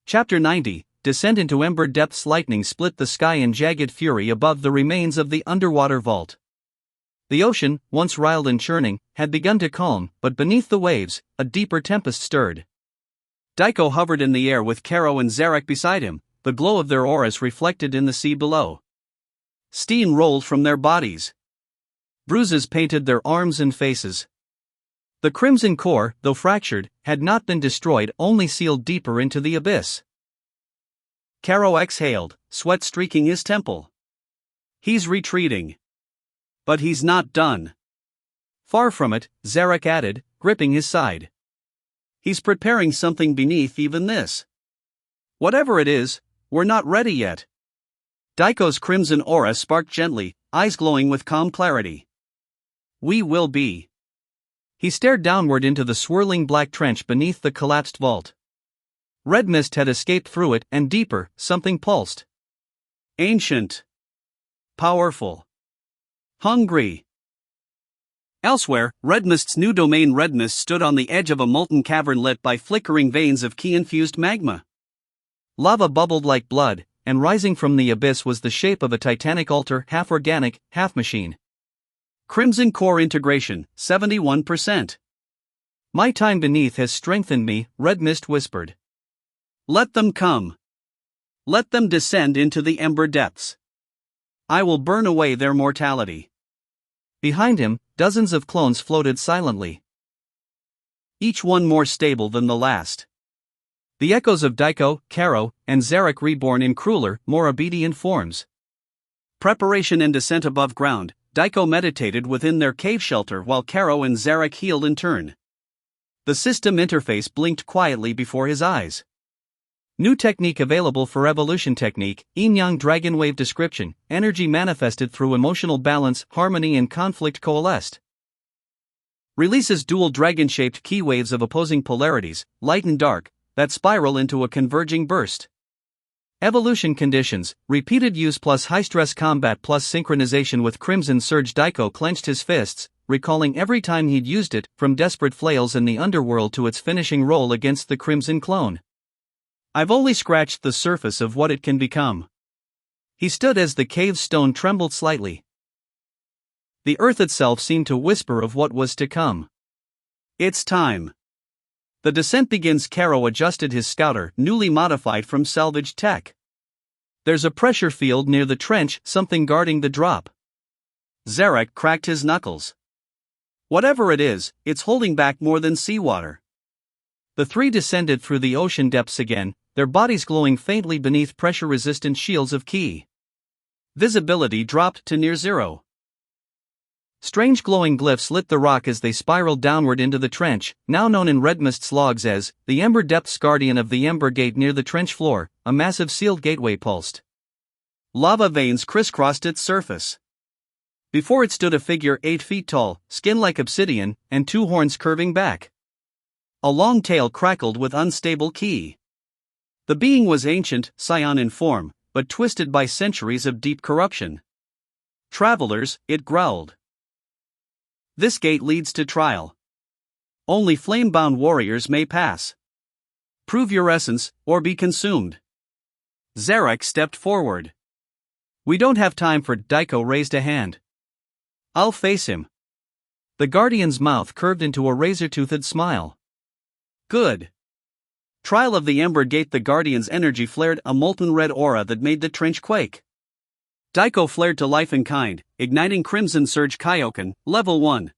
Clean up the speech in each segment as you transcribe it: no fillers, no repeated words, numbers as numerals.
Chapter 90, Descent into Ember Depths. Lightning split the sky in jagged fury above the remains of the underwater vault. The ocean, once riled and churning, had begun to calm, but beneath the waves, a deeper tempest stirred. Daiko hovered in the air with Karo and Zarek beside him, the glow of their auras reflected in the sea below. Steam rolled from their bodies. Bruises painted their arms and faces. The crimson core, though fractured, had not been destroyed, only sealed deeper into the abyss. Karo exhaled, sweat streaking his temple. He's retreating. But he's not done. Far from it, Zarek added, gripping his side. He's preparing something beneath even this. Whatever it is, we're not ready yet. Daiko's crimson aura sparked gently, eyes glowing with calm clarity. We will be. He stared downward into the swirling black trench beneath the collapsed vault. Red mist had escaped through it, and deeper, something pulsed. Ancient. Powerful. Hungry. Elsewhere, Red Mist's new domain Red Mist stood on the edge of a molten cavern lit by flickering veins of key-infused magma. Lava bubbled like blood, and rising from the abyss was the shape of a titanic altar, half organic, half machine. Crimson core integration, 71%. My time beneath has strengthened me, Red Mist whispered. Let them come. Let them descend into the ember depths. I will burn away their mortality. Behind him, dozens of clones floated silently. Each one more stable than the last. The echoes of Daiko, Karo, and Zarek reborn in crueler, more obedient forms. Preparation and descent above ground, Daiko meditated within their cave shelter while Karo and Zarek healed in turn. The system interface blinked quietly before his eyes. New technique available for evolution technique, yin-yang dragon wave description, energy manifested through emotional balance, harmony and conflict coalesced. Releases dual dragon-shaped key waves of opposing polarities, light and dark, that spiral into a converging burst. Evolution conditions, repeated use plus high-stress combat plus synchronization with Crimson Surge. Daiko clenched his fists, recalling every time he'd used it, from desperate flails in the underworld to its finishing roll against the Crimson Clone. I've only scratched the surface of what it can become. He stood as the cave's stone trembled slightly. The earth itself seemed to whisper of what was to come. It's time. The descent begins. Karo adjusted his scouter, newly modified from salvaged tech. There's a pressure field near the trench, something guarding the drop. Zarek cracked his knuckles. Whatever it is, it's holding back more than seawater. The three descended through the ocean depths again, their bodies glowing faintly beneath pressure-resistant shields of ki. Visibility dropped to near zero. Strange glowing glyphs lit the rock as they spiraled downward into the trench, now known in Red Mist's logs as the Ember Depths. Guardian of the Ember Gate. Near the trench floor, a massive sealed gateway pulsed. Lava veins crisscrossed its surface. Before it stood a figure 8 feet tall, skin like obsidian, and two horns curving back. A long tail crackled with unstable ki. The being was ancient, scion in form, but twisted by centuries of deep corruption. Travelers, it growled. This gate leads to trial. Only flame-bound warriors may pass. Prove your essence, or be consumed. Zarek stepped forward. We don't have time for. Daiko raised a hand. I'll face him. The Guardian's mouth curved into a razor-toothed smile. Good. Trial of the Ember Gate. The Guardian's energy flared, a molten red aura that made the trench quake. Daiko flared to life in kind, igniting Crimson Surge. Kaioken, Level 1.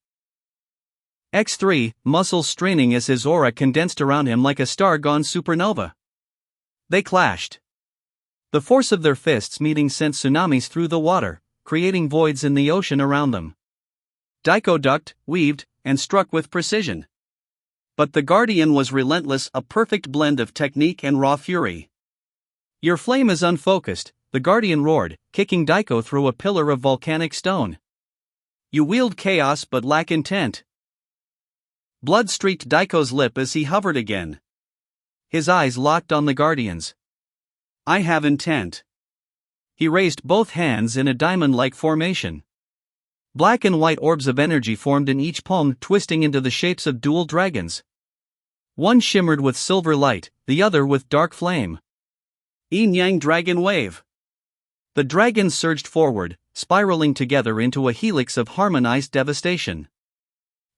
X3, muscles straining as his aura condensed around him like a star-gone supernova. They clashed. The force of their fists meeting sent tsunamis through the water, creating voids in the ocean around them. Daiko ducked, weaved, and struck with precision. But the Guardian was relentless, a perfect blend of technique and raw fury. Your flame is unfocused, the Guardian roared, kicking Daiko through a pillar of volcanic stone. You wield chaos but lack intent. Blood streaked Daiko's lip as he hovered again. His eyes locked on the Guardian's. I have intent. He raised both hands in a diamond-like formation. Black and white orbs of energy formed in each palm, twisting into the shapes of dual dragons. One shimmered with silver light, the other with dark flame. Yin-Yang Dragon Wave. The dragons surged forward, spiraling together into a helix of harmonized devastation.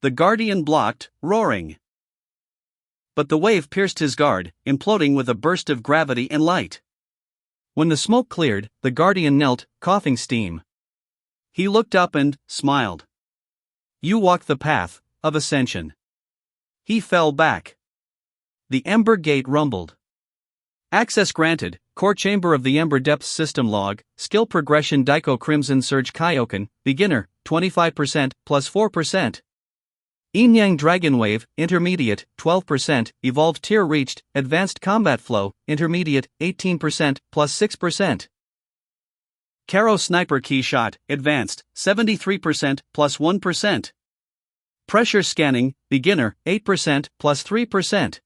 The Guardian blocked, roaring. But the wave pierced his guard, imploding with a burst of gravity and light. When the smoke cleared, the Guardian knelt, coughing steam. He looked up and smiled. You walk the path of ascension. He fell back. The Ember Gate rumbled. Access granted. Core Chamber of the Ember Depths System Log, Skill Progression Daiko Crimson Surge Kaioken, Beginner, 25%, plus 4%. Yin-Yang Dragon Wave, Intermediate, 12%, Evolved Tier reached, Advanced Combat Flow, Intermediate, 18%, plus 6%. Karo Sniper Key Shot, Advanced, 73%, plus 1%. Pressure Scanning, Beginner, 8%, plus 3%.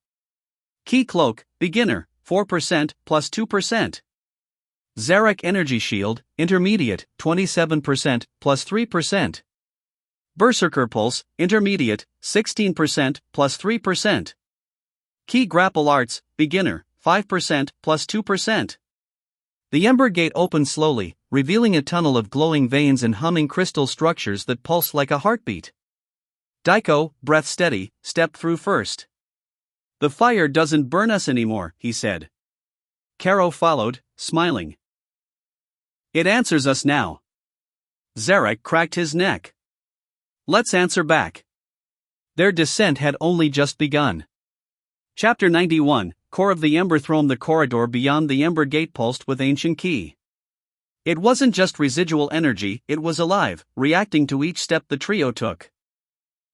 Key Cloak, Beginner, 4%, plus 2%. Zarek Energy Shield, Intermediate, 27%, plus 3%. Berserker Pulse, Intermediate, 16%, plus 3%. Key Grapple Arts, Beginner, 5%, plus 2%. The Ember Gate opened slowly, revealing a tunnel of glowing veins and humming crystal structures that pulse like a heartbeat. Daiko, breath steady, stepped through first. The fire doesn't burn us anymore, he said. Karo followed, smiling. It answers us now. Zarek cracked his neck. Let's answer back. Their descent had only just begun. Chapter 91, Core of the Ember Throne. The corridor beyond the Ember Gate pulsed with ancient ki. It wasn't just residual energy, it was alive, reacting to each step the trio took.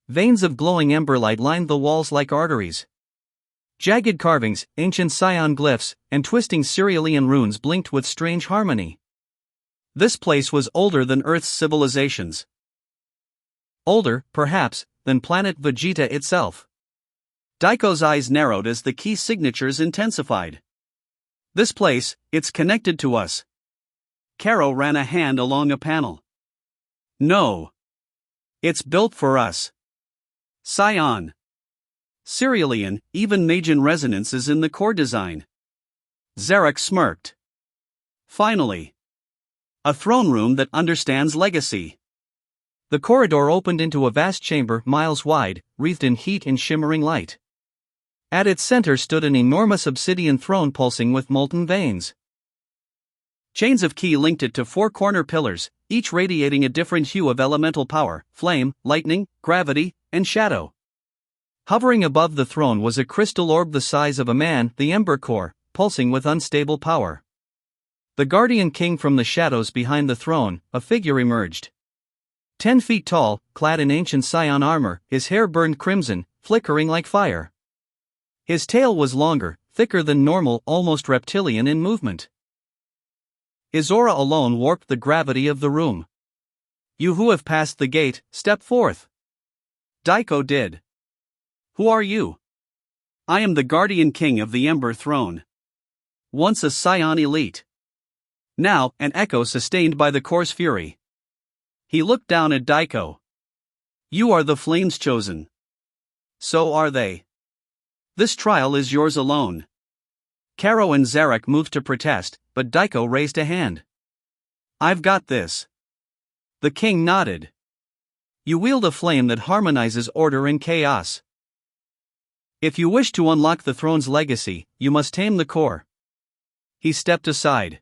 Veins of glowing ember light lined the walls like arteries. Jagged carvings, ancient scion glyphs, and twisting Cerealian runes blinked with strange harmony. This place was older than Earth's civilizations. Older, perhaps, than planet Vegeta itself. Daiko's eyes narrowed as the key signatures intensified. This place, it's connected to us. Karo ran a hand along a panel. No. It's built for us. Scion. Cerealian, even Majin resonance is in the core design. Zarek smirked. Finally. A throne room that understands legacy. The corridor opened into a vast chamber miles wide, wreathed in heat and shimmering light. At its center stood an enormous obsidian throne pulsing with molten veins. Chains of ki linked it to four corner pillars, each radiating a different hue of elemental power: flame, lightning, gravity, and shadow. Hovering above the throne was a crystal orb the size of a man, the Ember Core, pulsing with unstable power. The Guardian King from the shadows behind the throne, a figure emerged. 10 feet tall, clad in ancient scion armor, his hair burned crimson, flickering like fire. His tail was longer, thicker than normal, almost reptilian in movement. His aura alone warped the gravity of the room. You who have passed the gate, step forth. Daiko did. Who are you? I am the Guardian King of the Ember Throne. Once a scion elite. Now, an echo sustained by the core's fury. He looked down at Daiko. You are the Flame's chosen. So are they. This trial is yours alone. Karo and Zarek moved to protest, but Daiko raised a hand. I've got this. The king nodded. You wield a flame that harmonizes order and chaos. If you wish to unlock the throne's legacy, you must tame the core. He stepped aside.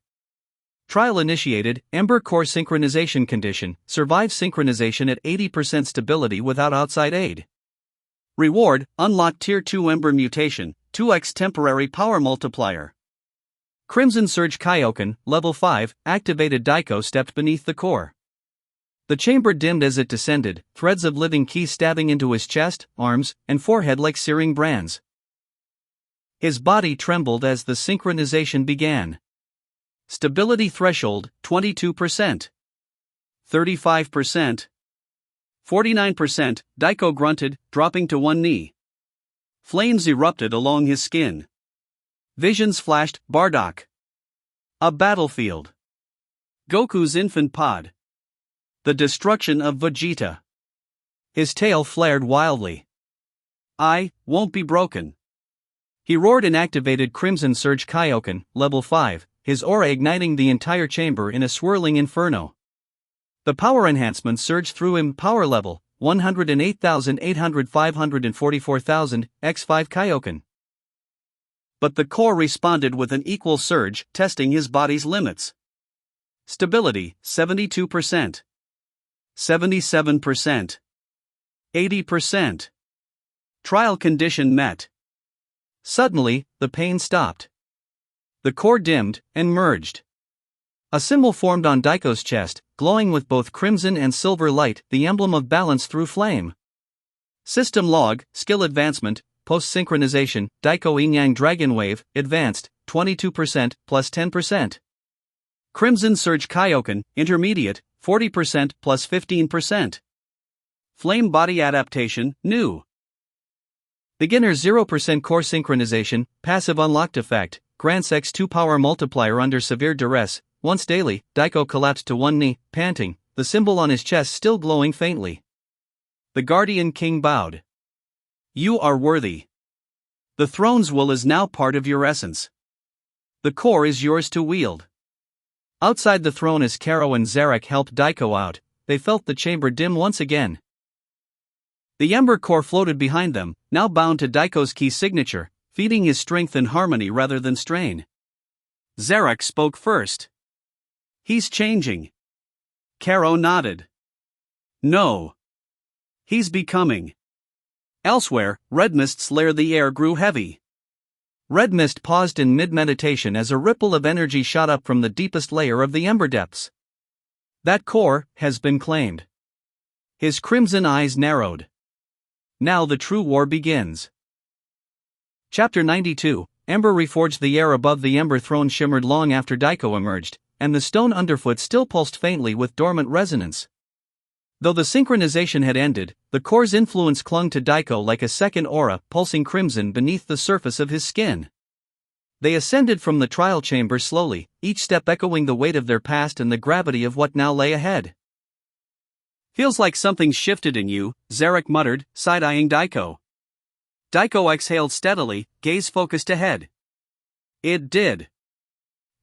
Trial initiated, Ember Core synchronization condition, survive synchronization at 80% stability without outside aid. Reward, unlock Tier 2 Ember mutation, 2x temporary power multiplier. Crimson Surge Kaioken, level 5, activated. Daiko stepped beneath the core. The chamber dimmed as it descended, threads of living ki stabbing into his chest, arms, and forehead like searing brands. His body trembled as the synchronization began. Stability threshold, 22%. 35%. 49%, Daiko grunted, dropping to one knee. Flames erupted along his skin. Visions flashed, Bardock. A battlefield. Goku's infant pod. The destruction of Vegeta. His tail flared wildly. I won't be broken. He roared and activated Crimson Surge Kaioken, level 5, his aura igniting the entire chamber in a swirling inferno. The power enhancement surged through him. Power level 108,800 544,000 x5 Kaioken. But the core responded with an equal surge, testing his body's limits. Stability 72%, 77%, 80%. Trial condition met. Suddenly, the pain stopped. The core dimmed and merged. A symbol formed on Daiko's chest, glowing with both crimson and silver light, the emblem of balance through flame. System log, skill advancement, post-synchronization, Daiko Yin-Yang Dragon Wave, advanced, 22%, plus 10%. Crimson Surge Kaioken, intermediate, 40%, plus 15%. Flame Body Adaptation, new. Beginner 0% core synchronization, passive unlocked effect, grants X2 power multiplier under severe duress. Once daily, Daiko collapsed to one knee, panting, the symbol on his chest still glowing faintly. The Guardian King bowed. You are worthy. The throne's will is now part of your essence. The core is yours to wield. Outside the throne as Karo and Zarek helped Daiko out, they felt the chamber dim once again. The Ember core floated behind them, now bound to Daiko's key signature, feeding his strength and harmony rather than strain. Zarek spoke first. He's changing. Karo nodded. No. He's becoming. Elsewhere, red mist's layer the air grew heavy. Red mist paused in mid-meditation as a ripple of energy shot up from the deepest layer of the ember depths. That core has been claimed. His crimson eyes narrowed. Now the true war begins. Chapter 92, Ember reforged. The air above the Ember throne shimmered long after Daiko emerged, and the stone underfoot still pulsed faintly with dormant resonance. Though the synchronization had ended, the core's influence clung to Daiko like a second aura, pulsing crimson beneath the surface of his skin. They ascended from the trial chamber slowly, each step echoing the weight of their past and the gravity of what now lay ahead. Feels like something's shifted in you, Zarek muttered, side-eyeing Daiko. Daiko exhaled steadily, gaze focused ahead. It did.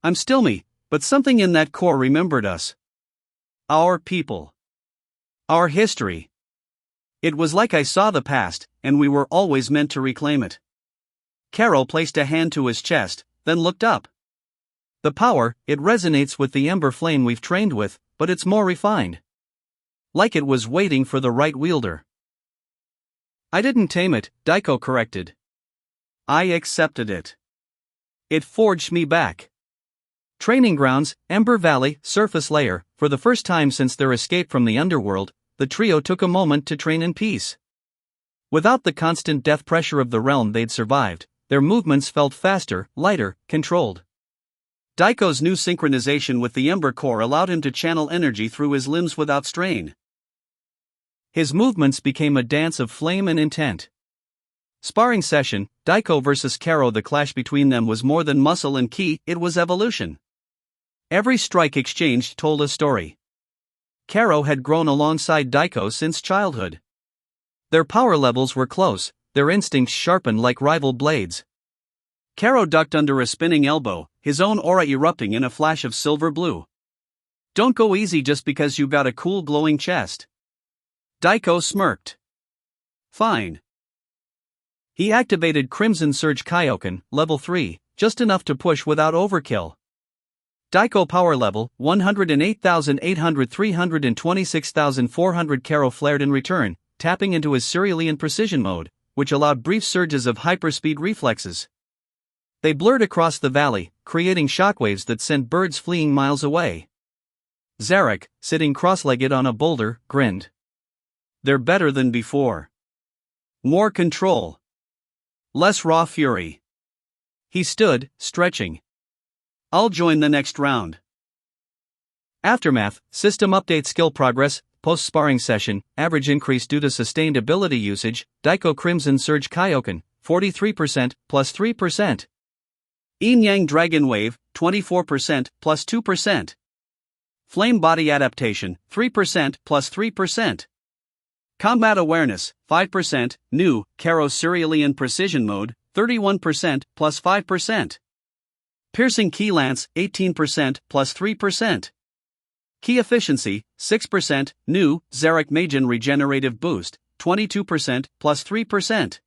I'm still me, but something in that core remembered us. Our people. Our history. It was like I saw the past, and we were always meant to reclaim it. Karo placed a hand to his chest, then looked up. The power, it resonates with the ember flame we've trained with, but it's more refined. Like it was waiting for the right wielder. I didn't tame it, Daiko corrected. I accepted it. It forged me back. Training grounds, Ember Valley, surface layer. For the first time since their escape from the underworld, the trio took a moment to train in peace. Without the constant death pressure of the realm they'd survived, their movements felt faster, lighter, controlled. Daiko's new synchronization with the Ember core allowed him to channel energy through his limbs without strain. His movements became a dance of flame and intent. Sparring session, Daiko vs. Karo. The clash between them was more than muscle and ki, it was evolution. Every strike exchanged told a story. Karo had grown alongside Daiko since childhood. Their power levels were close, their instincts sharpened like rival blades. Karo ducked under a spinning elbow, his own aura erupting in a flash of silver blue. Don't go easy just because you got a cool glowing chest. Daiko smirked. Fine. He activated Crimson Surge Kaioken, level 3, just enough to push without overkill. Daiko power level, 108,800 326,400. Karo flared in return, tapping into his cerulean precision mode, which allowed brief surges of hyperspeed reflexes. They blurred across the valley, creating shockwaves that sent birds fleeing miles away. Zarek, sitting cross-legged on a boulder, grinned. They're better than before. More control. Less raw fury. He stood, stretching. I'll join the next round. Aftermath, system update. Skill progress, post-sparring session, average increase due to sustained ability usage, Daiko Crimson Surge Kaioken, 43%, plus 3%. Yin-Yang Dragon Wave, 24%, plus 2%. Flame Body Adaptation, 3%, plus 3%. Combat Awareness, 5%, new, Karo Cerulean Precision Mode, 31% plus 5%. Piercing key lance, 18% plus 3%. Key efficiency, 6%, new, Zarek Magen regenerative boost, 22% plus 3%.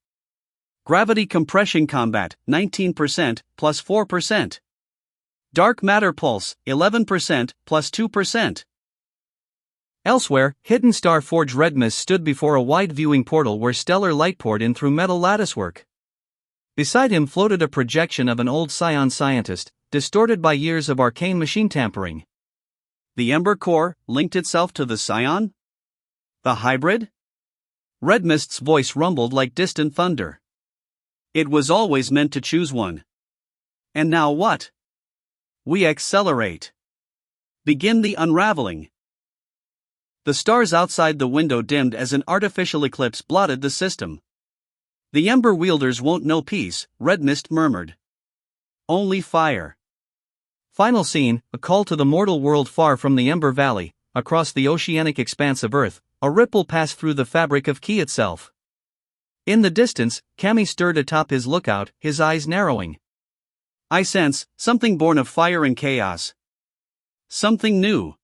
Gravity compression combat, 19% plus 4%. Dark matter pulse, 11% plus 2%. Elsewhere, Hidden Star Forge Redmus stood before a wide viewing portal where stellar light poured in through metal latticework. Beside him floated a projection of an old Scion scientist, distorted by years of arcane machine tampering. The Ember Core linked itself to the Scion? The hybrid? Redmist's voice rumbled like distant thunder. It was always meant to choose one. And now what? We accelerate. Begin the unraveling. The stars outside the window dimmed as an artificial eclipse blotted the system. The Ember wielders won't know peace, Redmist murmured. Only fire. Final scene, a call to the mortal world far from the Ember Valley, across the oceanic expanse of Earth, a ripple passed through the fabric of Ki itself. In the distance, Kami stirred atop his lookout, his eyes narrowing. I sense something born of fire and chaos. Something new.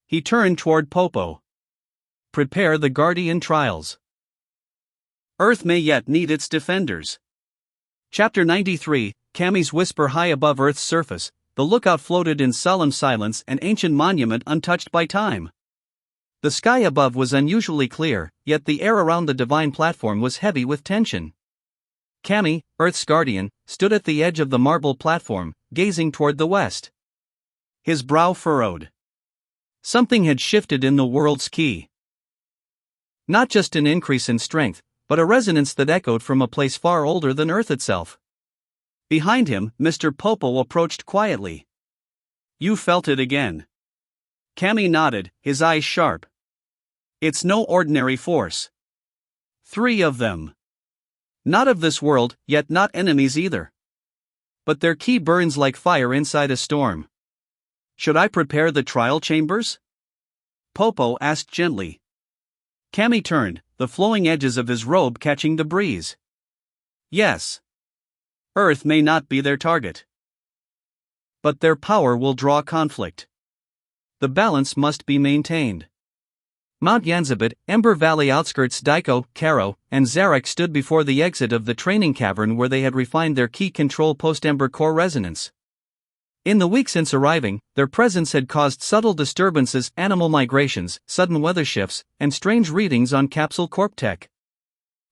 He turned toward Popo. Prepare the Guardian trials. Earth may yet need its defenders. Chapter 93, Kami's whisper high above Earth's surface, the lookout floated in solemn silence, an ancient monument untouched by time. The sky above was unusually clear, yet the air around the divine platform was heavy with tension. Kami, Earth's guardian, stood at the edge of the marble platform, gazing toward the west. His brow furrowed. Something had shifted in the world's Ki. Not just an increase in strength, but a resonance that echoed from a place far older than Earth itself. Behind him, Mr. Popo approached quietly. You felt it again. Kami nodded, his eyes sharp. It's no ordinary force. 3 of them. Not of this world, yet not enemies either. But their Ki burns like fire inside a storm. Should I prepare the trial chambers? Popo asked gently. Kami turned, the flowing edges of his robe catching the breeze. Yes. Earth may not be their target. But their power will draw conflict. The balance must be maintained. Mount Yanzabit, Ember Valley outskirts Daiko, Karo, and Zarek stood before the exit of the training cavern where they had refined their Ki control post-Ember core resonance. In the week since arriving, their presence had caused subtle disturbances, animal migrations, sudden weather shifts, and strange readings on capsule corp tech.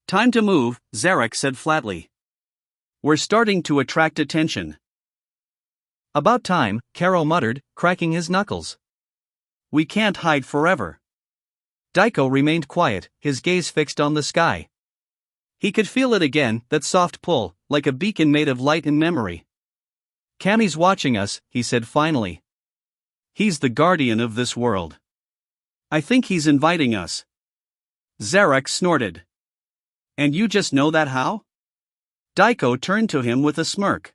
Time to move, Zarek said flatly. We're starting to attract attention. About time, Karo muttered, cracking his knuckles. We can't hide forever. Daiko remained quiet, his gaze fixed on the sky. He could feel it again, that soft pull, like a beacon made of light and memory. Kami's watching us, he said finally. He's the guardian of this world. I think he's inviting us. Zarek snorted. And you just know that how? Daiko turned to him with a smirk.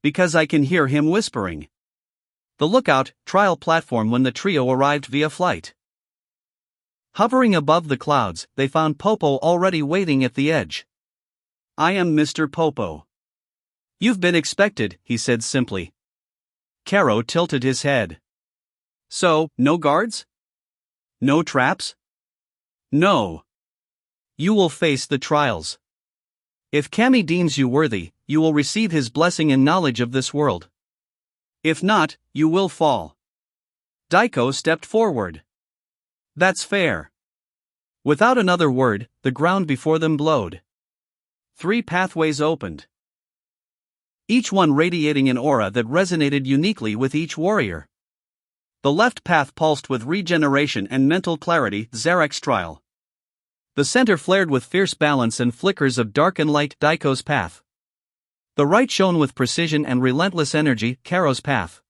Because I can hear him whispering. The lookout, trial platform when the trio arrived via flight. Hovering above the clouds, they found Popo already waiting at the edge. I am Mr. Popo. You've been expected, he said simply. Karo tilted his head. So, no guards? No traps? No. You will face the trials. If Kami deems you worthy, you will receive his blessing and knowledge of this world. If not, you will fall. Daiko stepped forward. That's fair. Without another word, the ground before them glowed. 3 pathways opened. Each one radiating an aura that resonated uniquely with each warrior. The left path pulsed with regeneration and mental clarity, Zarek's trial. The center flared with fierce balance and flickers of dark and light, Daiko's path. The right shone with precision and relentless energy, Karo's path.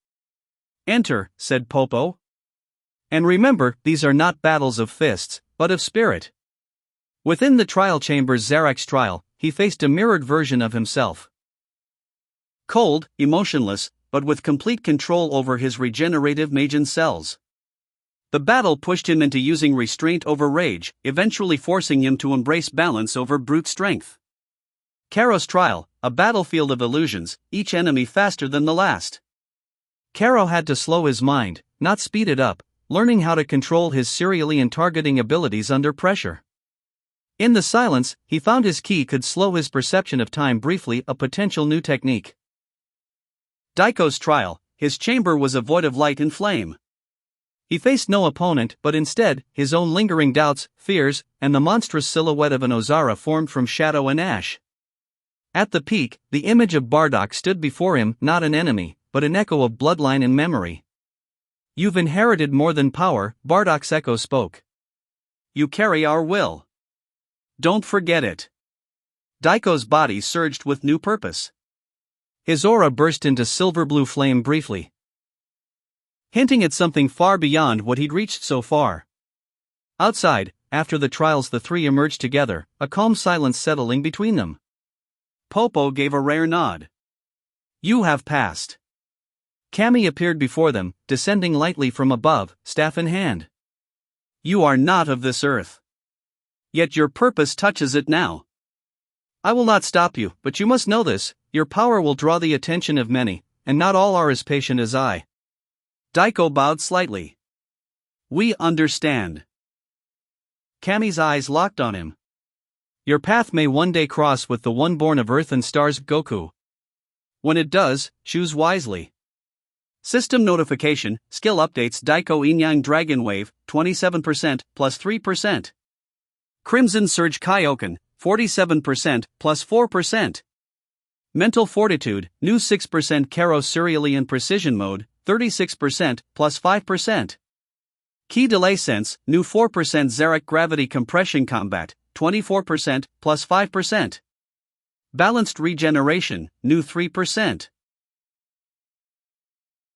Enter, said Popo. And remember, these are not battles of fists, but of spirit. Within the trial chamber's Zarek's trial, he faced a mirrored version of himself. Cold, emotionless, but with complete control over his regenerative Magen cells. The battle pushed him into using restraint over rage, eventually forcing him to embrace balance over brute strength. Karo's trial, a battlefield of illusions, each enemy faster than the last. Karo had to slow his mind, not speed it up, learning how to control his serially and targeting abilities under pressure. In the silence, he found his key could slow his perception of time briefly, a potential new technique. Daiko's trial, his chamber was a void of light and flame. He faced no opponent but instead, his own lingering doubts, fears, and the monstrous silhouette of an Ozara formed from shadow and ash. At the peak, the image of Bardock stood before him, not an enemy, but an echo of bloodline and memory. "You've inherited more than power," Bardock's echo spoke. "You carry our will. Don't forget it." Daiko's body surged with new purpose. His aura burst into silver-blue flame briefly, hinting at something far beyond what he'd reached so far. Outside, after the trials, the three emerged together, a calm silence settling between them. Popo gave a rare nod. "You have passed." Kami appeared before them, descending lightly from above, staff in hand. "You are not of this earth. Yet your purpose touches it now. I will not stop you, but you must know this, your power will draw the attention of many, and not all are as patient as I." Daiko bowed slightly. "We understand." Kami's eyes locked on him. "Your path may one day cross with the one born of Earth and Stars, Goku. When it does, choose wisely." System notification, skill updates. Daiko Yin-Yang Dragon Wave, 27%, plus 3%. Crimson Surge Kaioken, 47%, plus 4%. Mental Fortitude, new 6%. Karo Serially and Precision Mode, 36%, plus 5%. Key Delay Sense, new 4%. Zarek Gravity Compression Combat, 24%, plus 5%. Balanced Regeneration, new 3%.